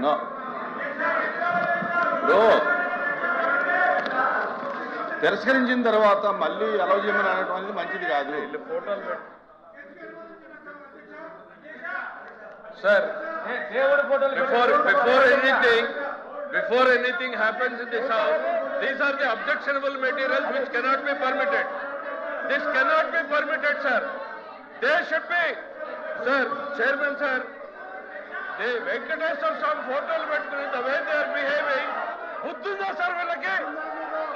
No bro, తిరస్కరించిన తర్వాత మళ్ళీ అలౌ చేయమని అనడం అనేది మంచిది కాదు. Sir, before anything happens in this house, these are the objectionable materials which cannot be permitted. This cannot be permitted, sir. They should be, sir, Chairman, sir. The Venkateswara Swami photos పెట్టుకుని the way they are behaving, బుద్ధిందా sir వీళ్ళకి?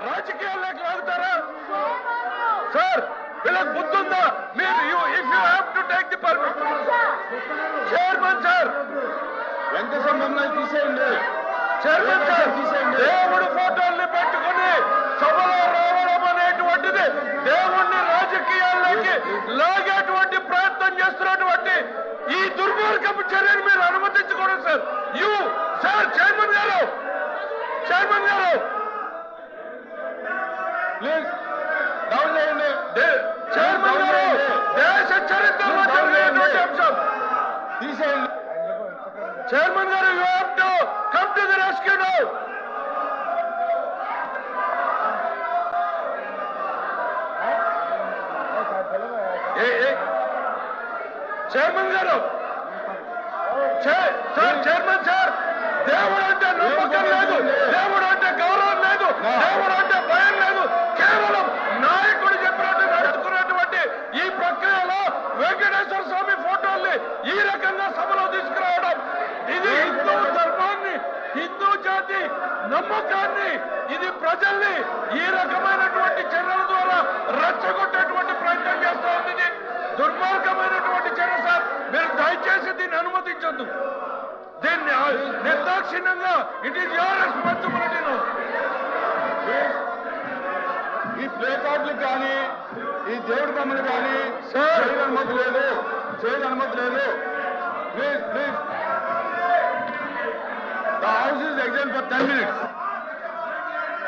రాజకీయాల్లోకి లాగుతారా sir? వీళ్ళకి బుద్ధిందా? మీరు if you have to take the permission, chairman sir, Venkateswara మమ్మల్ని తీసేయండి. Chairman sir, దేవుడి ఫోటోల్ని పెట్టుకుని సభలో రావడం అనేటువంటిది దేవుణ్ణి రాజకీయాల్లోకి లాగేటువంటి ప్రయత్నం చేస్తున్నటువంటి ఈ దుర్మార్గపు చర్యను మీరు అనుమతించకూడదు సార్. సార్ చైర్మన్ గారు, చైర్మన్ గారు ప్లీజ్ డౌన్ చేయండి. చైర్మన్ గారు, దేశ చరిత్రలో జరిగినటువంటి అంశం. తీసేయండి. చైర్మన్ గారు, you have to come to the rescue now. Chairman గారు, సార్ చైర్మన్ సార్, దేవుడు అంటే నమ్మకం లేదు, దేవుడు అంటే గౌరవం లేదు, దేవుడు అంటే భయం లేదు. కేవలం నాయకుడు చెప్పినట్టు నడుచుకున్నటువంటి ఈ ప్రక్రియలో వెంకటేశ్వర స్వామి ఫోటోల్ని ఈ రకంగా సభలో తీసుకురావడం, ఇది హిందూ ధర్మాన్ని, హిందూ జాతి నమ్మకాన్ని, ఇది ప్రజల్ని ఈ రకమైనటువంటి చర్యల ద్వారా రెచ్చగొట్టేటువంటి ప్రయత్నం చేస్తూ ఉంది. ఇది దుర్మార్గమైనటువంటి చర్య సార్. మీరు దయచేసి దీన్ని అనుమతించొద్దు. దీన్ని నిర్దాక్షిణ్యంగా ఇట్ ఈస్ యువర్ రెస్పాన్సిబిలిటీ. ఈ ప్లే కార్డులు కానీ ఈ దేవుడి బొమ్మలు కానీ చేయని అనుమతి లేదు, చేయని అనుమతి లేదు. Please please, the house is exam for 10 minutes.